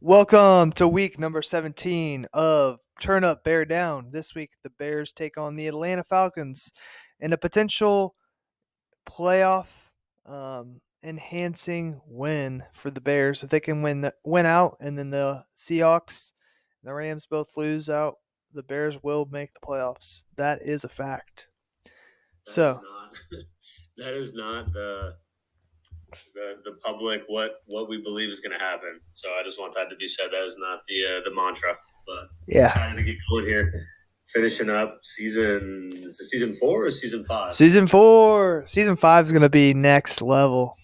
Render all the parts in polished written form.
Welcome to week number 17 of Turn Up, Bear Down. This week, the Bears take on the Atlanta Falcons in a potential playoff enhancing win for the Bears. If they can win out and then the Seahawks and the Rams both lose out, the Bears will make the playoffs. That is a fact. That is So, not that is not the public what we believe is going to happen. So I just want that to be said. That is not the mantra. But yeah. excited to get going here. Finishing up season is it season 4 or season 5? Season 4. Season 5 is going to be next level.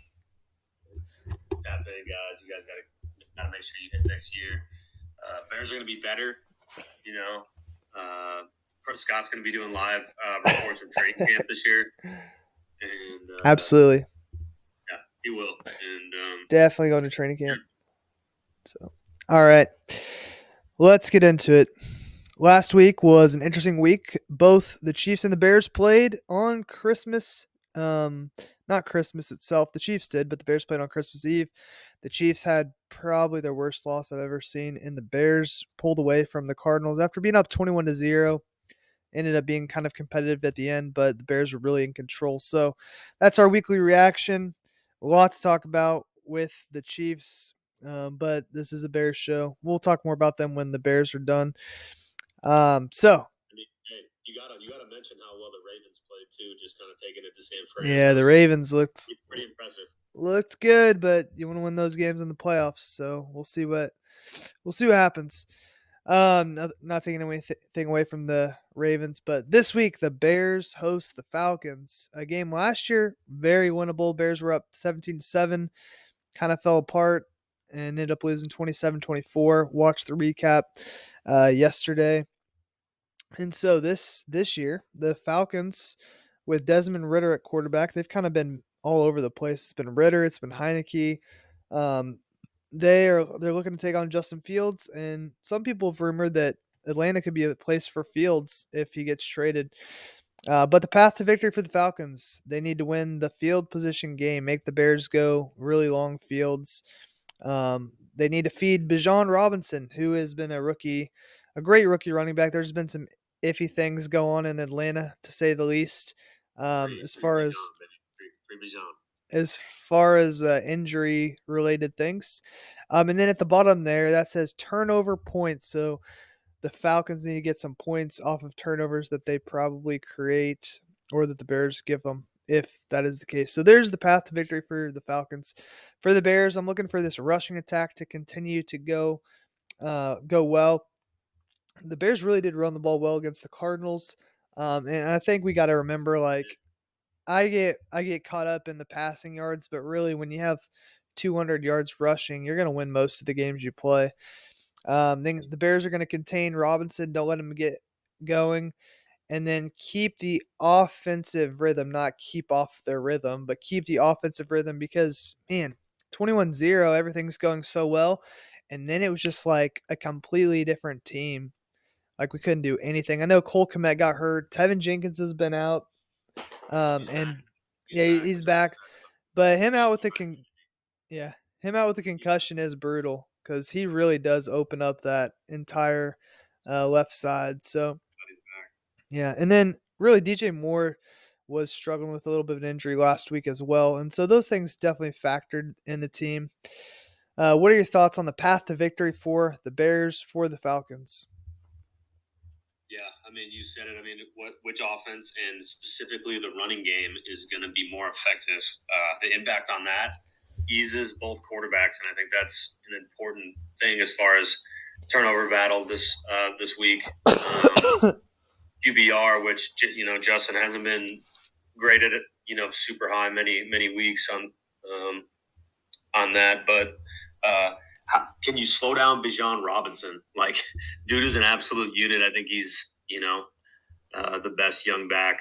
Tap in, guys. You guys gotta make sure you hit next year. Bears are going to be better. You know, Scott's going to be doing live reports from training camp this year, and Absolutely. yeah, he will. And Definitely going to training camp. So, all right, let's get into it. Last week was an interesting week. Both the Chiefs and the Bears played on Christmas. Not Christmas itself. The Chiefs did, but the Bears played on Christmas Eve. The Chiefs had probably their worst loss I've ever seen, and the Bears pulled away from the Cardinals after being up 21-0. Ended up being kind of competitive at the end, but the Bears were really in control. So that's our weekly reaction. A lot to talk about with the Chiefs, but this is a Bears show. We'll talk more about them when the Bears are done. So I mean, hey, you gotta mention how well the Ravens played too. Just kind of taking it to San Fran. yeah, That the was Ravens pretty impressive. looked good, but you want to win those games in the playoffs. So we'll see what happens. Not taking anything away from the Ravens, but this week the Bears host the Falcons. A game last year, very winnable. Bears were up 17-7, kind of fell apart and ended up losing 27-24. Watched the recap yesterday. And so this year, the Falcons with Desmond Ritter at quarterback, they've kind of been all over the place. It's been Ritter, it's been Heineke. Um, they're looking to take on Justin Fields, and some people have rumored that Atlanta could be a place for Fields if he gets traded. But the path to victory for the Falcons, they need to win the field position game, make the Bears go really long fields. They need to feed Bijan Robinson, who has been a great rookie running back. There's been some iffy things go on in Atlanta, to say the least. Um, as Free far as Bijan, baby. Free Bijan. as far as injury related things. And then at the bottom there, that says turnover points. So the Falcons need to get some points off of turnovers that they probably create or that the Bears give them, if that is the case. So there's the path to victory for the Falcons. For the Bears, I'm looking for this rushing attack to continue to go well. The Bears really did run the ball well against the Cardinals. And I think we got to remember, like, I get caught up in the passing yards, but really when you have 200 yards rushing, you're going to win most of the games you play. Then the Bears are going to contain Robinson, don't let him get going, and then keep the offensive rhythm, not keep off their rhythm, but keep the offensive rhythm because, man, 21-0, everything's going so well. And then it was just like a completely different team. Like we couldn't do anything. I know Cole Kmet got hurt. Tevin Jenkins has been out. He's back. And He's yeah, back, he's which I'm back. excited about. But him out with He might. yeah, him out with the concussion is brutal because he really does open up that entire left side. So He's back. yeah, and then really DJ Moore was struggling with a little bit of an injury last week as well, and so those things definitely factored in the team. What are your thoughts on the path to victory for the Bears for the Falcons? Yeah, I mean, you said it. I mean, which offense and specifically the running game is going to be more effective? The impact on that eases both quarterbacks, and I think that's an important thing as far as turnover battle this week. QBR, which Justin hasn't been graded super high many weeks on that, but can you slow down Bijan Robinson? Like, dude is an absolute unit. I think he's the best young back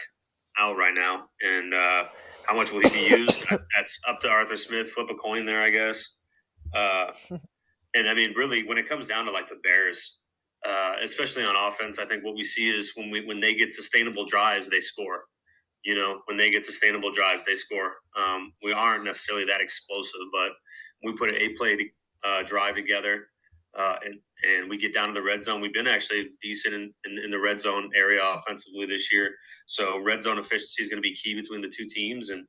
out right now. And how much will he be used? That's up to Arthur Smith. Flip a coin there, I guess. Uh, and I mean, really, when it comes down to like the Bears, especially on offense, I think what we see is when they get sustainable drives, they score. When they get sustainable drives, they score. We aren't necessarily that explosive, but we put an 8-play drive together. and we get down to the red zone. We've been actually decent in the red zone area offensively this year. So red zone efficiency is going to be key between the two teams. And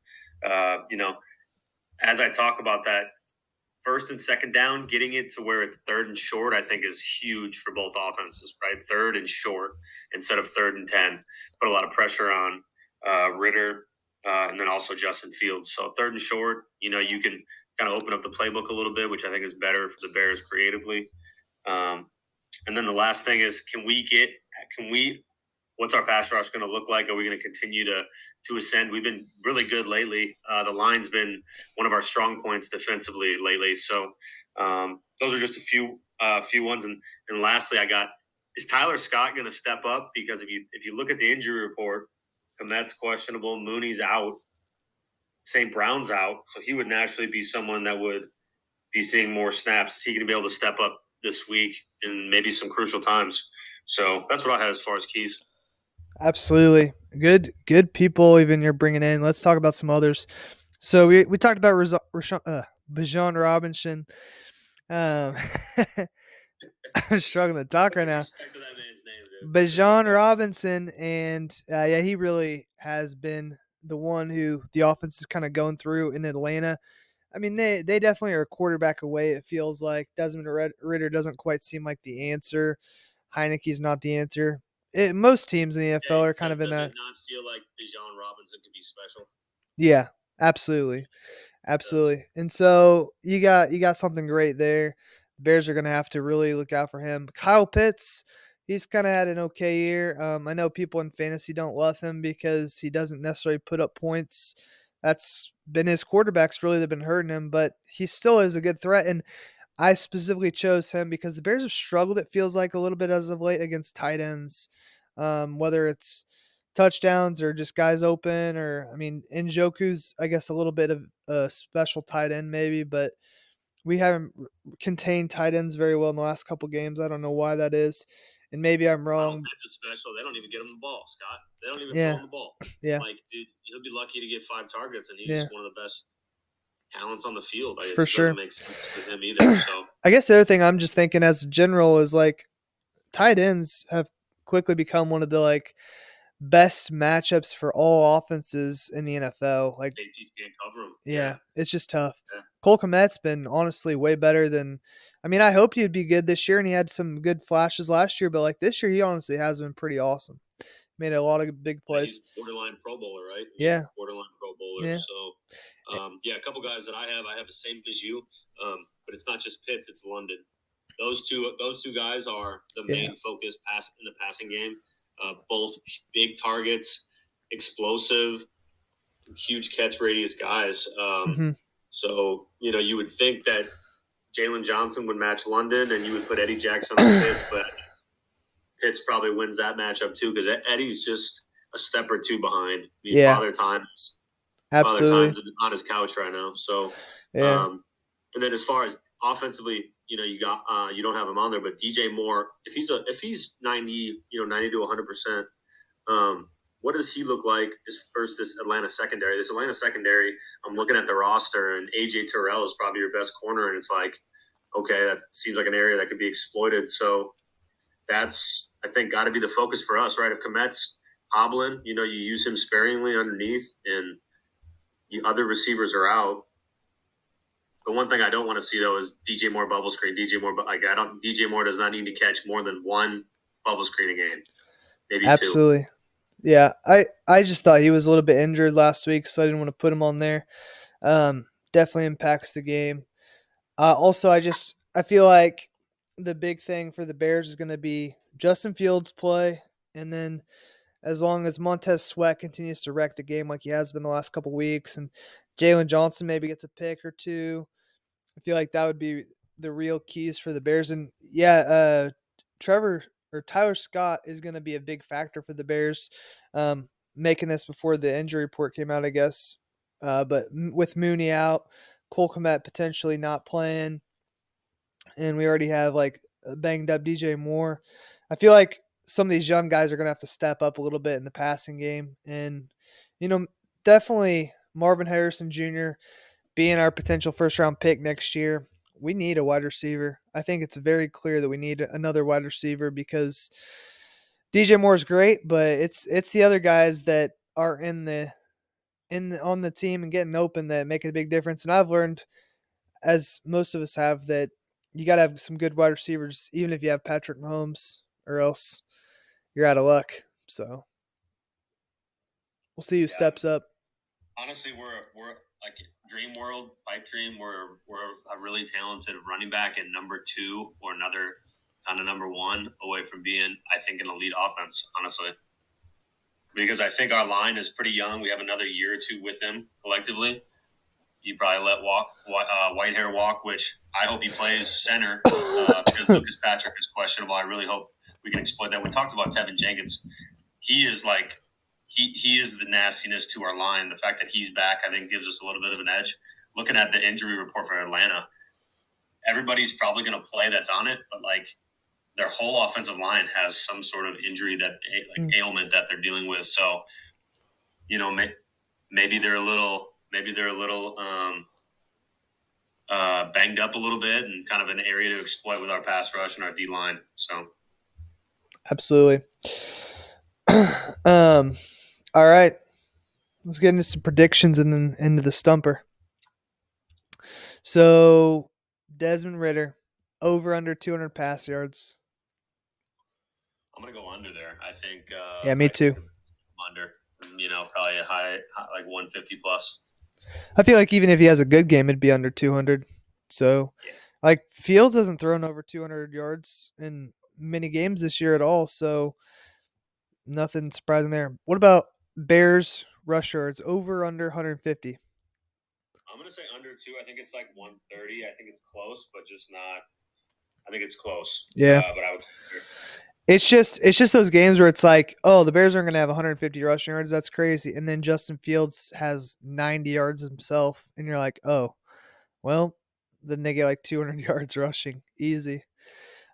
as I talk about that, first and second down, getting it to where it's third and short, I think is huge for both offenses, right? Third and short instead of third and 10. Put a lot of pressure on Ritter and then also Justin Fields. So third and short, you can kind of open up the playbook a little bit, which I think is better for the Bears creatively. Um, and then the last thing is, what's our pass rush going to look like? Are we going to continue to ascend? We've been really good lately. The line's been one of our strong points defensively lately. So those are just a few ones. And lastly, is Tyler Scott going to step up? Because if you look at the injury report, Komet's questionable, Mooney's out, St. Brown's out, so he would naturally be someone that would be seeing more snaps. Is he going to be able to step up this week in maybe some crucial times? So that's what I have as far as keys. Absolutely. Good people even you're bringing in. Let's talk about some others. So we talked about Bijan Robinson. Um, I'm struggling to talk right now. Respect to that man's name, dude. Bijan Robinson, and yeah, he really has been the one who the offense is kind of going through in Atlanta. I mean, they definitely are a quarterback away. It feels like Desmond Ritter doesn't quite seem like the answer. Heineke's not the answer. Most teams in the NFL are kind of in Does that. it not feel like Bijan Robinson could be special? Yeah, absolutely. Absolutely. And so you got something great there. The Bears are gonna have to really look out for him. Kyle Pitts, he's kind of had an okay year. I know people in fantasy don't love him because he doesn't necessarily put up points. That's been his quarterbacks really that have been hurting him, but he still is a good threat. And I specifically chose him because the Bears have struggled, it feels like, a little bit as of late against tight ends, whether it's touchdowns or just guys open. Or, I mean, Njoku's, I guess, a little bit of a special tight end maybe, but we haven't contained tight ends very well in the last couple games. I don't know why that is, and maybe I'm Wow, wrong. that's a special. They don't even get him the ball, Scott. They don't even throw Yeah, him the ball. yeah, Like, dude, he'll be lucky to get 5 targets, and he's yeah, one of the best talents on the field. Like, it for just doesn't sure. make sense with him either. So, I guess the other thing I'm just thinking as a general is like tight ends have quickly become one of the like best matchups for all offenses in the NFL. Like, safeties can't cover him. yeah, Yeah, it's just tough. yeah. Cole Kmet's been honestly way better than. I mean, I hoped he'd be good this year, and he had some good flashes last year. But like this year, he honestly has been pretty awesome. Made a lot of big Yeah, plays. he's borderline Pro Bowler, right? I mean, Yeah, borderline Pro Bowler. yeah, So, yeah, a couple guys that I have the same as you, but it's not just Pitts; it's London. Those two guys are the yeah. main focus pass in the passing game. Both big targets, explosive, huge catch radius guys. Hmm. So you would think that Jalen Johnson would match London, and you would put Eddie Jackson on Pitts, but Pitts probably wins that matchup too because Eddie's just a step or two behind. I mean, Yeah, father time absolutely. on his couch right now. So, Yeah, and then as far as offensively, you don't have him on there, but DJ Moore, if he's 90, 90 to 100%, what does he look like this Atlanta secondary? This Atlanta secondary, I'm looking at the roster, and AJ Terrell is probably your best corner, and it's like, okay, that seems like an area that could be exploited. So that's, I think, got to be the focus for us, right? If Komet's hobbling, you use him sparingly underneath, and other receivers are out. The one thing I don't want to see though is DJ Moore bubble screen. DJ Moore, like I don't. DJ Moore does not need to catch more than one bubble screen a game, maybe two. absolutely. Yeah, I just thought he was a little bit injured last week, so I didn't want to put him on there. Definitely impacts the game. Also, I feel like the big thing for the Bears is going to be Justin Fields' play, and then as long as Montez Sweat continues to wreck the game like he has been the last couple weeks, and Jalen Johnson maybe gets a pick or two, I feel like that would be the real keys for the Bears. And yeah, Trevor or Tyler Scott is going to be a big factor for the Bears, making this before the injury report came out, I guess. But with Mooney out, Cole Kmet potentially not playing, and we already have like a banged up DJ Moore. I feel like some of these young guys are going to have to step up a little bit in the passing game. And, you know, definitely Marvin Harrison Jr. being our potential first round pick next year. we need a wide receiver. I think it's very clear that we need another wide receiver because DJ Moore is great, but it's the other guys that are on the team and getting open that make a big difference. And I've learned, as most of us have, that you got to have some good wide receivers, even if you have Patrick Mahomes, or else you're out of luck. So we'll see who steps up. Honestly, we're like dream world, pipe dream. We're a really talented running back and number 2 or another kind of number 1 away from being, I think, an elite offense. Honestly, because I think our line is pretty young. We have another year or 2 with them collectively. You probably let Whitehair walk, which I hope he plays center because Lucas Patrick is questionable. I really hope we can exploit that. We talked about Tevin Jenkins. He is like he is the nastiness to our line. The fact that he's back, I think, gives us a little bit of an edge. Looking at the injury report for Atlanta, everybody's probably going to play that's on it, but like their whole offensive line has some sort of injury ailment that they're dealing with. So, maybe they're a little banged up a little bit and kind of an area to exploit with our pass rush and our D line. So, absolutely. All right, let's get into some predictions and then into the stumper. So, Desmond Ridder, over under 200 pass yards. I'm gonna go under there. I think. Yeah, me too. Under, probably a high like 150 plus. I feel like even if he has a good game, it'd be under 200. So, like Fields hasn't thrown over 200 yards in many games this year at all. So, nothing surprising there. What about Bears rush yards, over under 150? I'm gonna say under 2. I think it's like 130. I think it's close, but just not. I think it's close. Yeah. But I would. It's just those games where it's like, oh, the Bears aren't going to have 150 rushing yards. That's crazy. And then Justin Fields has 90 yards himself, and you're like, oh, well, then they get like 200 yards rushing, easy.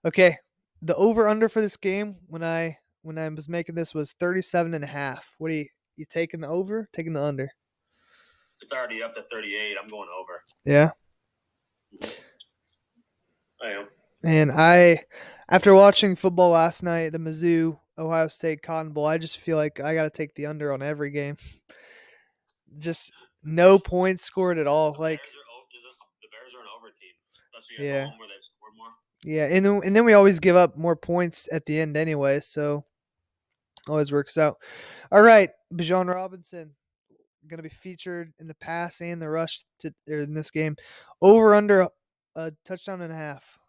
Okay, the over under for this game when I was making this was 37.5. What are you taking the over? Taking the under? It's already up to 38. I'm going over. Yeah. I am. And after watching football last night, the Mizzou Ohio State Cotton Bowl, I just feel like I got to take the under on every game. Just no points scored at all. The Bears are an over team, especially at home where they've scored more. Yeah, and then we always give up more points at the end anyway, so always works out. All right, Bijan Robinson going to be featured in the pass and the rush in this game. Over under a touchdown and a half.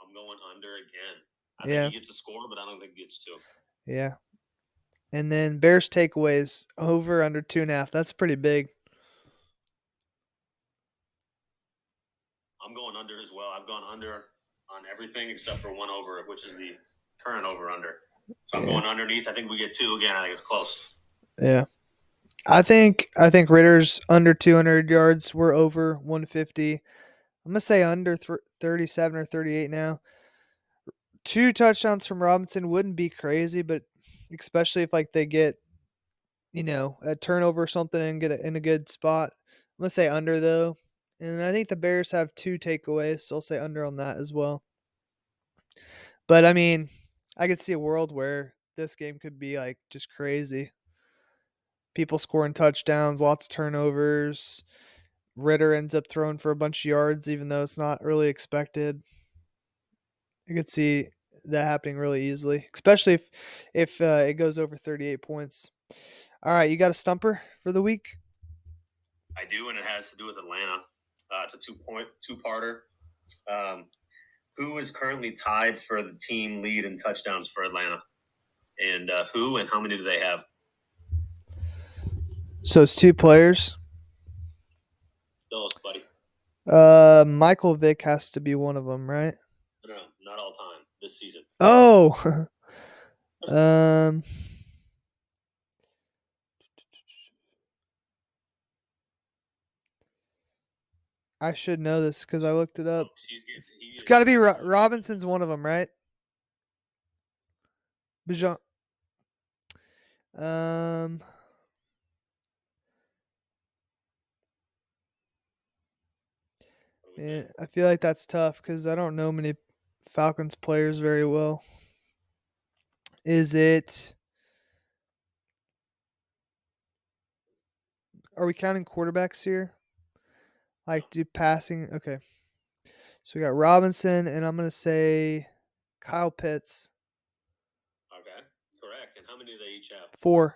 I'm going under again. I think he gets a score, but I don't think he gets 2. Yeah. And then Bears takeaways, over under 2.5. That's pretty big. I'm going under as well. I've gone under on everything except for one over, which is the current over under. So I'm going underneath. I think we get 2 again. I think it's close. Yeah. I think Ritter's under 200 yards. We're over 150. I'm going to say under 37 or 38 now. 2 touchdowns from Robinson wouldn't be crazy, but especially if like they get, a turnover or something and get it in a good spot. I'm going to say under though. And I think the Bears have 2 takeaways, so I'll say under on that as well. But I mean, I could see a world where this game could be like just crazy. People scoring touchdowns, lots of turnovers. Ritter ends up throwing for a bunch of yards, even though it's not really expected. I could see that happening really easily, especially if it goes over 38 points. All right, you got a stumper for the week? I do, and it has to do with Atlanta. It's a two-parter. Who is currently tied for the team lead in touchdowns for Atlanta? And who and how many do they have? So it's 2 players. Tell us, buddy. Michael Vick has to be one of them, right? No, not all time. This season. Oh. I should know this because I looked it up. It's got to be Robinson's one of them, right? Bijan. Yeah, I feel like that's tough because I don't know many Falcons players very well. Is it? Are we counting quarterbacks here? No. Like do passing? Okay, so we got Robinson, and I'm gonna say Kyle Pitts. Okay, correct. And how many do they each have? 4.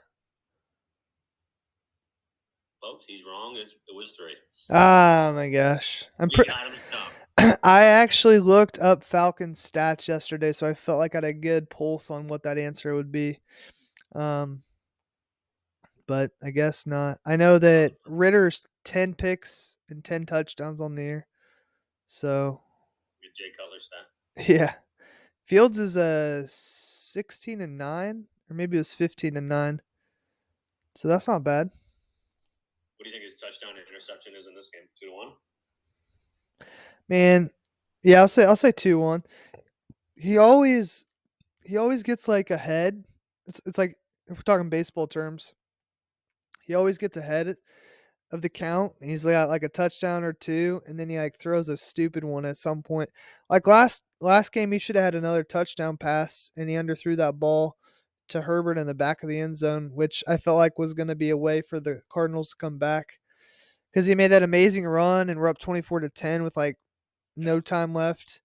Folks, he's wrong. It was 3. Ah, my gosh. You got him stumped. I actually looked up Falcons stats yesterday, so I felt like I had a good pulse on what that answer would be. Um, but I guess not. I know that Ritter's 10 picks and 10 touchdowns on the year. So, Good Jay Cutler stat. yeah. Fields is a 16 and 9, or maybe it was 15 and 9. So that's not bad. What do you think his touchdown and interception is in this game? 2-1? Man, yeah, I'll say 2-1. He always gets like ahead. It's like if we're talking baseball terms, he always gets ahead of the count. He's got like a touchdown or two, and then he like throws a stupid one at some point. Like last game, he should have had another touchdown pass, and he underthrew that ball to Herbert in the back of the end zone, which I felt like was going to be a way for the Cardinals to come back because he made that amazing run and we're up 24-10 with like no time left.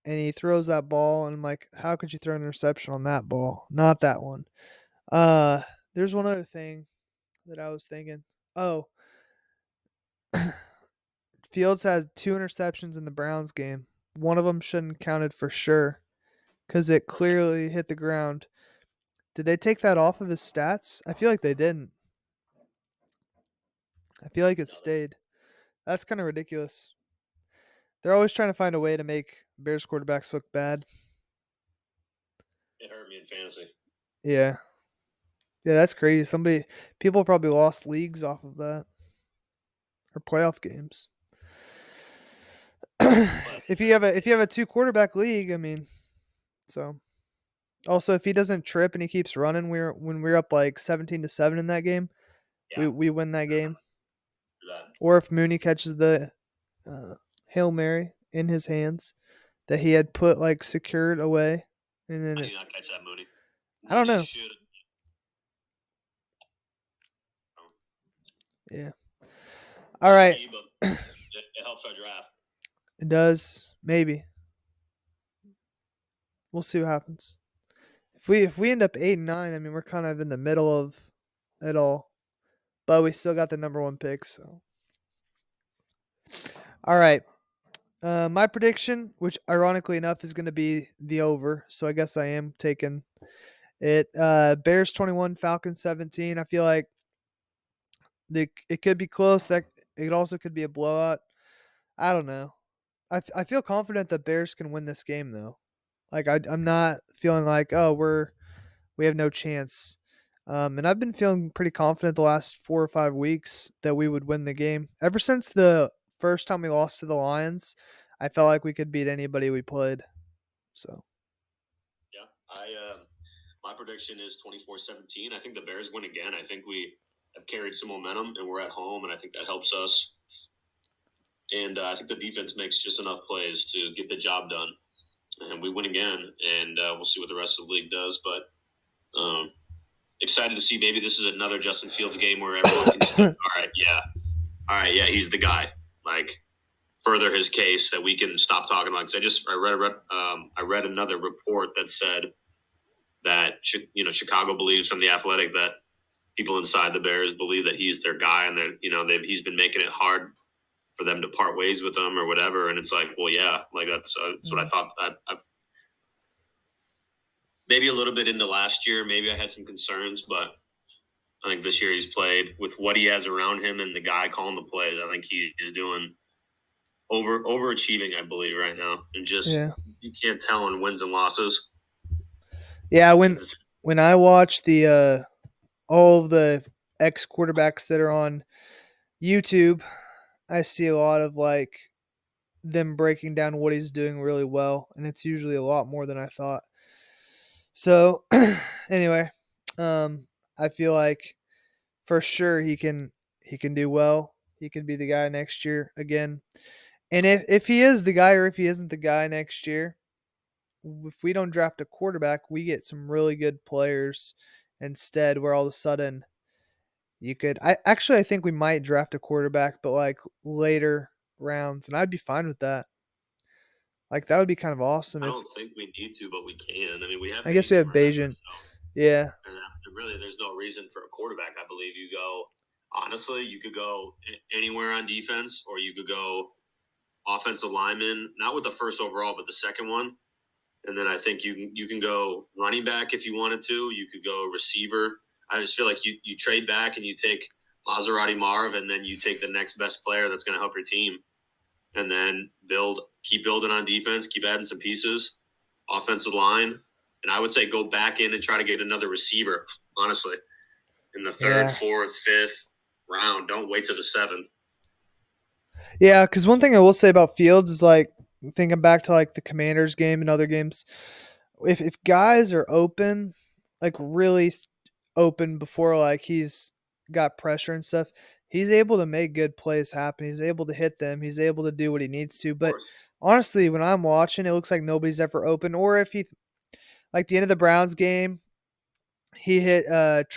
And he throws that ball, and I'm like, how could you throw an interception on that ball? Not that one. Uh, there's one other thing that I was thinking. Oh, Fields had 2 interceptions in the Browns game. One of them shouldn't counted for sure because it clearly hit the ground. Did they take that off of his stats? I feel like they didn't. I feel like it stayed. That's kind of ridiculous. They're always trying to find a way to make Bears quarterbacks look bad. It hurt me in fantasy. Yeah. Yeah, that's crazy. People probably lost leagues off of that or playoff games. if you have a 2 quarterback league, I mean, so also if he doesn't trip and he keeps running, when we're up like 17-7 in that game, Yeah. we win that game. That. Or if Mooney catches the Hail Mary in his hands that he had put like secured away, and then I did it's not catch that, Mooney. I don't Mooney know. should. Yeah. All right. But it helps our draft. It does maybe. We'll see what happens. If we end up 8-9, I mean we're kind of in the middle of it all, but we still got the number 1 pick. So, all right. My prediction, which ironically enough is going to be the over, so I guess I am taking it. Bears 21, Falcons 17. I feel like it could be close. That it also could be a blowout. I don't know. I feel confident that Bears can win this game though. Like I'm not feeling like we have no chance. And I've been feeling pretty confident the last 4 or 5 weeks that we would win the game. Ever since the first time we lost to the Lions, I felt like we could beat anybody we played. So Yeah, my prediction is 24-17. I think the Bears win again. I think we have carried some momentum, and we're at home, and I think that helps us. And I think the defense makes just enough plays to get the job done, and we win again. And we'll see what the rest of the league does. But excited to see. Maybe this is another Justin Fields game where everyone can just, all right, yeah, he's the guy. Like further his case that we can stop talking about. Because I read another report that said that Chicago believes from the Athletic that people inside the Bears believe that he's their guy, and that he's been making it hard for them to part ways with him or whatever. And it's like, well, yeah, like that's what I thought. I've maybe a little bit into last year, maybe I had some concerns, but I think this year he's played with what he has around him and the guy calling the plays. I think he is doing overachieving, I believe, right now, and just yeah, you can't tell in wins and losses. yeah. When I watch the all of the ex quarterbacks that are on YouTube, I see a lot of like them breaking down what he's doing really well, and it's usually a lot more than I thought. So, anyway, I feel like for sure he can do well. He can be the guy next year again. And if he is the guy or if he isn't the guy next year, if we don't draft a quarterback, we get some really good players instead. Where all of a sudden you could, I think we might draft a quarterback, but like later rounds, and I'd be fine with that. Like that would be kind of awesome I if don't think we need to, but we can. I mean, we have I guess we Bayesian have right now, Bayesian. Yeah, really, there's no reason for a quarterback. I believe you go. Honestly, you could go anywhere on defense, or you could go offensive lineman, not with the first overall, but the second one. And then I think you can go running back if you wanted to. You could go receiver. I just feel like you trade back and you take Maserati Marv, and then you take the next best player that's going to help your team, and then keep building on defense, keep adding some pieces, offensive line, and I would say go back in and try to get another receiver. Honestly, in the third, yeah, fourth, fifth round, don't wait till the seventh. yeah. Because one thing I will say about Fields is like thinking back to like the Commanders game and other games. If guys are open, like really open before like he's got pressure and stuff, he's able to make good plays happen. He's able to hit them. He's able to do what he needs to. Of But course, honestly, when I'm watching, it looks like nobody's ever open. Or if he like the end of the Browns game, he hit or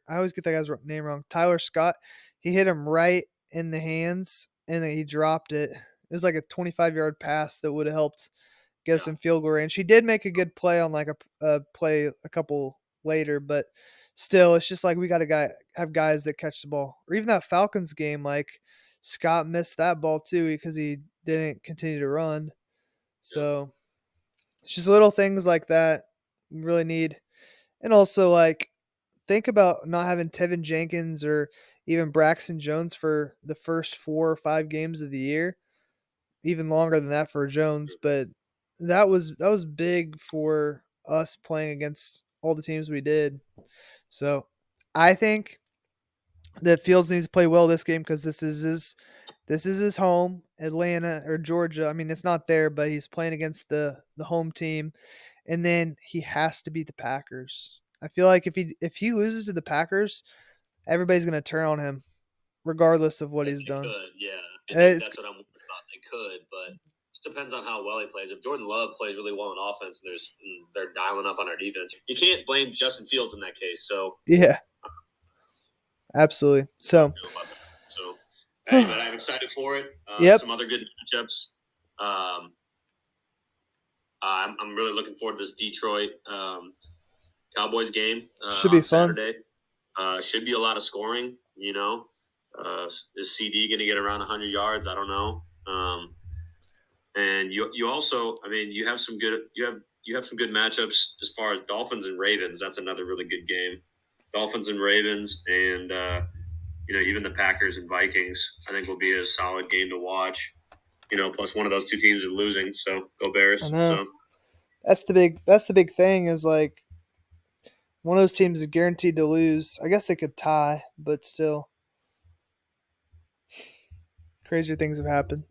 I always get that guy's name wrong. Tyler Scott. He hit him right in the hands and then he dropped it. It was like a 25-yard pass that would have helped get us yeah, in field goal range. He did make a good play on like a play a couple later, but still, it's just like we got to have guys that catch the ball. Or even that Falcons game, like Scott missed that ball too because he didn't continue to run. yeah. So it's just little things like that we really need. And also like think about not having Tevin Jenkins or even Braxton Jones for the first 4 or 5 games of the year, even longer than that for Jones, but that was big for us playing against all the teams we did. So I think that Fields needs to play well this game because this is his home, Atlanta or Georgia. I mean, it's not there, but he's playing against the home team, and then he has to beat the Packers. I feel like if he loses to the Packers, everybody's gonna turn on him, regardless of what he's They done. could, yeah. And It's that's what I'm worried about. They could, but it just depends on how well he plays. If Jordan Love plays really well in offense, and they're dialing up on our defense. You can't blame Justin Fields in that case. So yeah, absolutely. that's how I So, feel about that. So, hey, but I'm excited for it. yep, Some other good matchups. Um, I'm really looking forward to this Detroit Cowboys game should be on fun. Saturday. Should be a lot of scoring. Is CD going to get around 100 yards? I don't know. And you also, I mean, you have some good matchups as far as Dolphins and Ravens. That's another really good game. Dolphins and Ravens, and even the Packers and Vikings. I think will be a solid game to watch. Plus one of those two teams is losing, so go I Bears. know So that's the big thing is like one of those teams is guaranteed to lose. I guess they could tie, but still, crazier things have happened.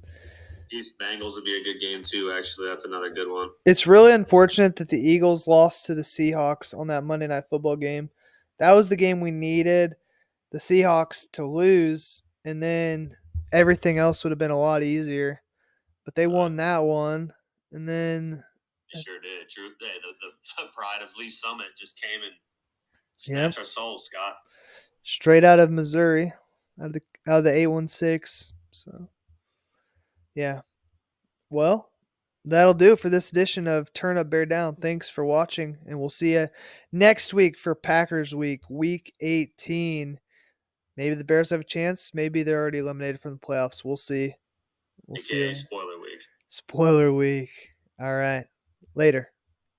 Chiefs Bengals would be a good game too. Actually, that's another good one. It's really unfortunate that the Eagles lost to the Seahawks on that Monday Night Football game. That was the game we needed the Seahawks to lose, and then everything else would have been a lot easier. But they Uh, won that one, and then they sure did. True. The pride of Lee Summit just came and yep, snatched our souls, Scott. straight out of Missouri, out of the 816. So yeah, well, that'll do it for this edition of Turn Up Bear Down. Thanks for watching, and we'll see you next week for Packers Week, Week 18. Maybe the Bears have a chance. Maybe they're already eliminated from the playoffs. We'll see. We'll see AKA you. spoiler week. Spoiler week. All right. Later.